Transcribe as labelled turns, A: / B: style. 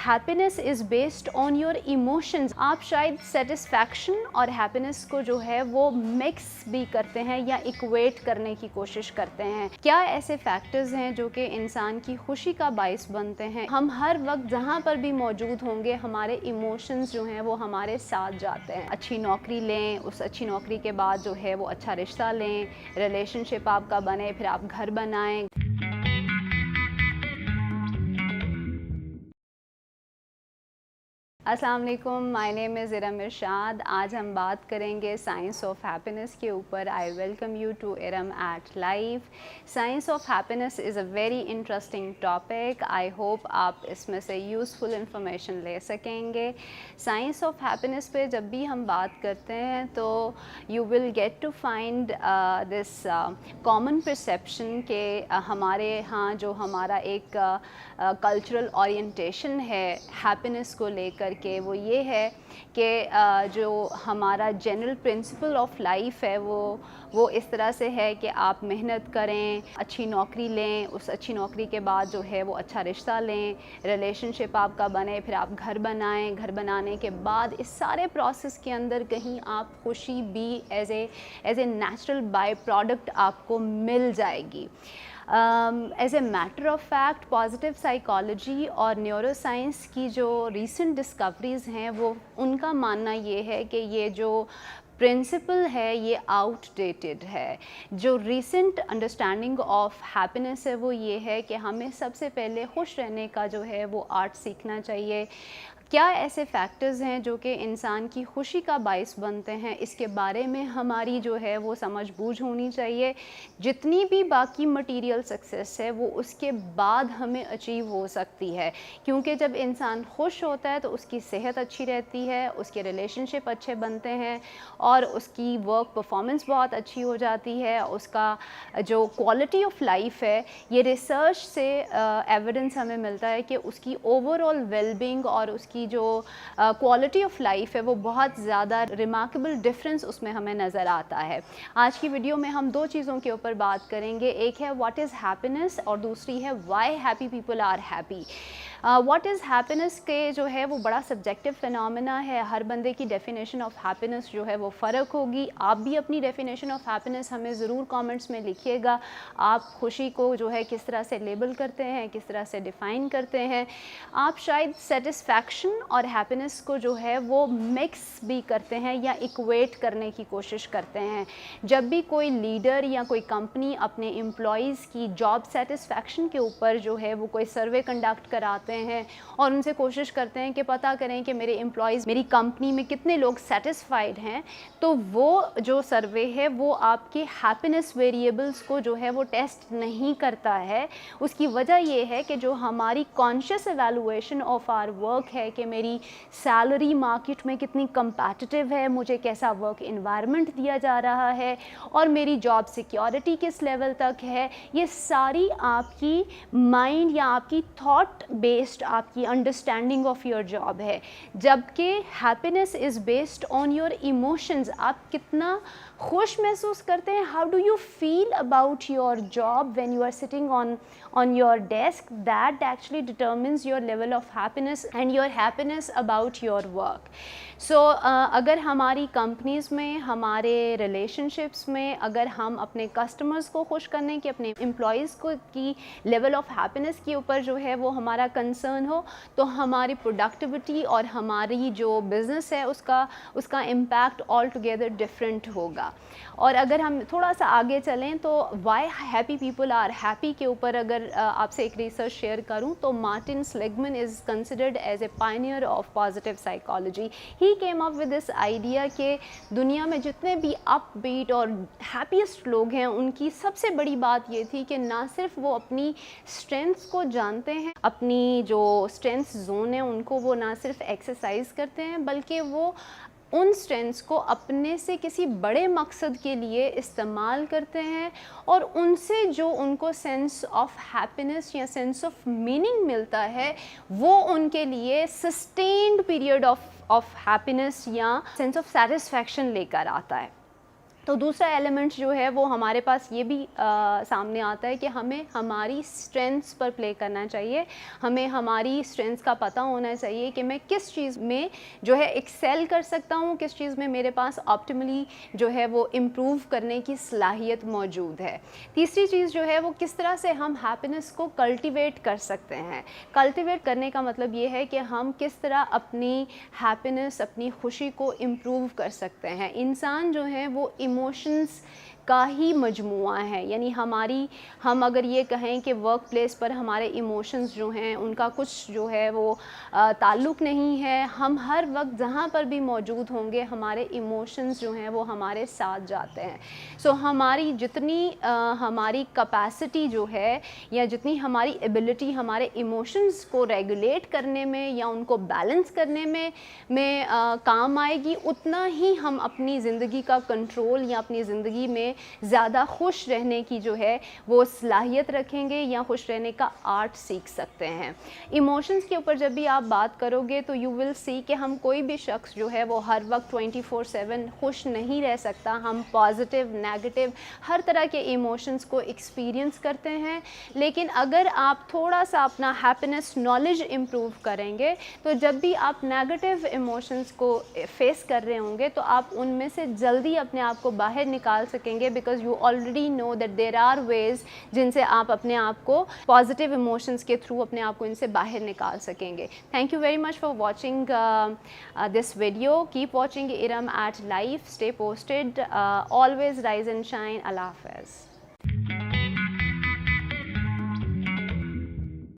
A: Happiness is based on your emotions. आप शायद satisfaction और हैप्पीनेस को जो है वो मिक्स भी करते हैं या इक्वेट करने की कोशिश करते हैं. क्या ऐसे फैक्टर्स हैं जो कि इंसान की खुशी का बाइस बनते हैं? हम हर वक्त जहाँ पर भी मौजूद होंगे हमारे इमोशंस जो हैं वो हमारे साथ जाते हैं. अच्छी नौकरी लें, उस अच्छी नौकरी के बाद जो है वो अच्छा रिश्ता लें, रिलेशनशिप आपका बने, फिर आप घर बनाएं. अस्सलाम वालेकुम, my name is Iram Irshad. आज हम बात करेंगे साइंस ऑफ हैप्पीनेस के ऊपर. I welcome you to Iram at live. Science of happiness is a very interesting topic. I hope आप इसमें से यूज़फुल इंफॉर्मेशन ले सकेंगे. साइंस ऑफ हैप्पीनेस पे जब भी हम बात करते हैं तो you will get to find this common perception के हमारे यहाँ जो हमारा एक कल्चरल ओरिएंटेशन है हैप्पीनेस को लेकर के, वो ये है कि जो हमारा जनरल प्रिंसिपल ऑफ लाइफ है वो इस तरह से है कि आप मेहनत करें, अच्छी नौकरी लें, उस अच्छी नौकरी के बाद जो है वो अच्छा रिश्ता लें, रिलेशनशिप आपका बने, फिर आप घर बनाएं, घर बनाने के बाद इस सारे प्रोसेस के अंदर कहीं आप खुशी भी as a natural by product आपको मिल जाएगी. As a matter of fact positive psychology और न्यूरोसाइंस की जो रीसेंट डिस्कवरीज़ हैं वो उनका मानना ये है कि ये जो प्रिंसिपल है ये आउटडेटेड है. जो रीसेंट अंडरस्टैंडिंग ऑफ हैप्पीनेस है वो ये है कि हमें सबसे पहले खुश रहने का जो है वो आर्ट सीखना चाहिए. क्या ऐसे फैक्टर्स हैं जो कि इंसान की खुशी का बाइस बनते हैं, इसके बारे में हमारी जो है वो समझ बूझ होनी चाहिए. जितनी भी बाकी मटेरियल सक्सेस है वो उसके बाद हमें अचीव हो सकती है, क्योंकि जब इंसान खुश होता है तो उसकी सेहत अच्छी रहती है, उसके रिलेशनशिप अच्छे बनते हैं और उसकी वर्क परफॉर्मेंस बहुत अच्छी हो जाती है. उसका जो क्वालिटी ऑफ लाइफ है, ये रिसर्च से एविडेंस हमें मिलता है कि उसकी ओवरऑल वेलबींग और उसकी की जो क्वालिटी ऑफ लाइफ है वो बहुत ज़्यादा रिमार्केबल डिफरेंस उसमें हमें नज़र आता है. आज की वीडियो में हम दो चीज़ों के ऊपर बात करेंगे. एक है व्हाट इज़ हैप्पीनेस और दूसरी है why happy people are happy. What is happiness के जो है वो बड़ा सब्जेक्टिव फिनोमेना है. हर बंदे की डेफिनेशन ऑफ हैप्पीनेस जो है वो फ़र्क होगी. आप भी अपनी डेफिनेशन ऑफ हैप्पीनेस हमें ज़रूर कमेंट्स में लिखिएगा. आप खुशी को जो है किस तरह से लेबल करते हैं, किस तरह से डिफ़ाइन करते हैं. आप शायद सेटिस्फैक्शन और हैप्पीनेस को जो है वो मिक्स भी करते हैं या इक्वेट करने की कोशिश करते हैं. जब भी कोई लीडर या कोई कंपनी अपने एम्प्लॉइज़ की जॉब सेटिस्फैक्शन के ऊपर जो है वो कोई सर्वे कंडक्ट कराते हैं और उनसे कोशिश करते हैं कि पता करें कि मेरे एम्प्लॉइज़ मेरी कंपनी में कितने लोग सेटिस्फाइड हैं, तो वो जो सर्वे है वो आपके हैप्पीनेस वेरिएबल्स को जो है वो टेस्ट नहीं करता है. उसकी वजह ये है कि जो हमारी conscious evaluation of our work है कि मेरी सैलरी मार्केट में कितनी कंपेटिटिव है, मुझे कैसा वर्क एनवायरनमेंट दिया जा रहा है और मेरी जॉब सिक्योरिटी किस लेवल तक है, ये सारी आपकी माइंड या आपकी थॉट बेस्ड आपकी अंडरस्टैंडिंग ऑफ योर जॉब है. जबकि happiness is based on your emotions. आप कितना खुश महसूस करते हैं, how do you feel about your job when you are sitting on your desk, that actually determines your level of happiness and your happiness about your work. So अगर हमारी companies में, हमारे रिलेशनशिप्स में अगर हम अपने कस्टमर्स को खुश करने की, अपने एम्प्लॉइज़ को की लेवल ऑफ हैप्पीनेस के ऊपर जो है वो हमारा कंसर्न हो, तो हमारी प्रोडक्टिविटी और हमारी जो बिज़नेस है उसका इम्पैक्ट ऑल टुगेदर डिफरेंट होगा. और अगर हम थोड़ा सा आगे चलें तो why happy people are happy के ऊपर अगर आपसे एक रिसर्च शेयर करूं तो Martin Seligman is considered as a pioneer of positive psychology. He came up with this idea कि दुनिया में जितने भी अपबीट और हैप्पीएस्ट लोग हैं उनकी सबसे बड़ी बात ये थी कि ना सिर्फ वो अपनी स्ट्रेंथ्स को जानते हैं, अपनी जो स्ट्रेंथ जोन है उनको वो ना सिर्फ एक्सरसाइज करते हैं, बल्कि वो उन स्ट्रेंथ्स को अपने से किसी बड़े मकसद के लिए इस्तेमाल करते हैं और उनसे जो उनको सेंस ऑफ हैप्पीनेस या सेंस ऑफ मीनिंग मिलता है वो उनके लिए सस्टेन्ड पीरियड ऑफ हैप्पीनेस या सेंस ऑफ सेटिस्फैक्शन लेकर आता है. تو دوسرا ایلیمنٹ جو ہے وہ ہمارے پاس یہ بھی سامنے آتا ہے کہ ہمیں ہماری اسٹرینتھس پر پلے کرنا چاہیے. ہمیں ہماری اسٹرینتھس کا پتہ ہونا چاہیے کہ میں کس چیز میں جو ہے ایکسیل کر سکتا ہوں, کس چیز میں میرے پاس آپٹیملی جو ہے وہ امپروو کرنے کی صلاحیت موجود ہے. تیسری چیز جو ہے وہ کس طرح سے ہم ہیپینس کو کلٹیویٹ کر سکتے ہیں. کلٹیویٹ کرنے کا مطلب یہ ہے کہ ہم کس طرح اپنی ہیپینس, اپنی خوشی کو امپروو کر سکتے ہیں. انسان جو ہے وہ ایموشنز کا ہی مجموعہ ہے, یعنی ہم اگر یہ کہیں کہ ورک پلیس پر ہمارے ایموشنز جو ہیں ان کا کچھ جو ہے وہ تعلق نہیں ہے. ہم ہر وقت جہاں پر بھی موجود ہوں گے ہمارے ایموشنز جو ہیں وہ ہمارے ساتھ جاتے ہیں. سو ہماری جتنی ہماری کیپیسٹی جو ہے یا جتنی ہماری ایبلٹی ہمارے ایموشنز کو ریگولیٹ کرنے میں یا ان کو بیلنس کرنے میں کام آئے گی, اتنا ہی ہم اپنی زندگی کا کنٹرول یا اپنی زندگی میں زیادہ خوش رہنے کی جو ہے وہ صلاحیت رکھیں گے یا خوش رہنے کا آرٹ سیکھ سکتے ہیں. ایموشنز کے اوپر جب بھی آپ بات کرو گے تو یو ول سی کہ ہم کوئی بھی شخص جو ہے وہ ہر وقت 24/7 خوش نہیں رہ سکتا. ہم پازیٹیو, نیگیٹو ہر طرح کے ایموشنز کو ایکسپیرینس کرتے ہیں. لیکن اگر آپ تھوڑا سا اپنا ہیپینس نالج امپروو کریں گے تو جب بھی آپ نیگیٹو ایموشنز کو فیس کر رہے ہوں گے تو آپ ان میں سے جلدی اپنے آپ کو باہر نکال سکیں گے, because you already know that there are ways جن سے آپ اپنے آپ کو پازیٹیو ایموشنز کے تھرو اپنے آپ کو ان سے باہر نکال سکیں گے. Thank you very much for watching this video. Keep watching ارم at life. Stay posted. Always rise and shine. اللہ حافظ.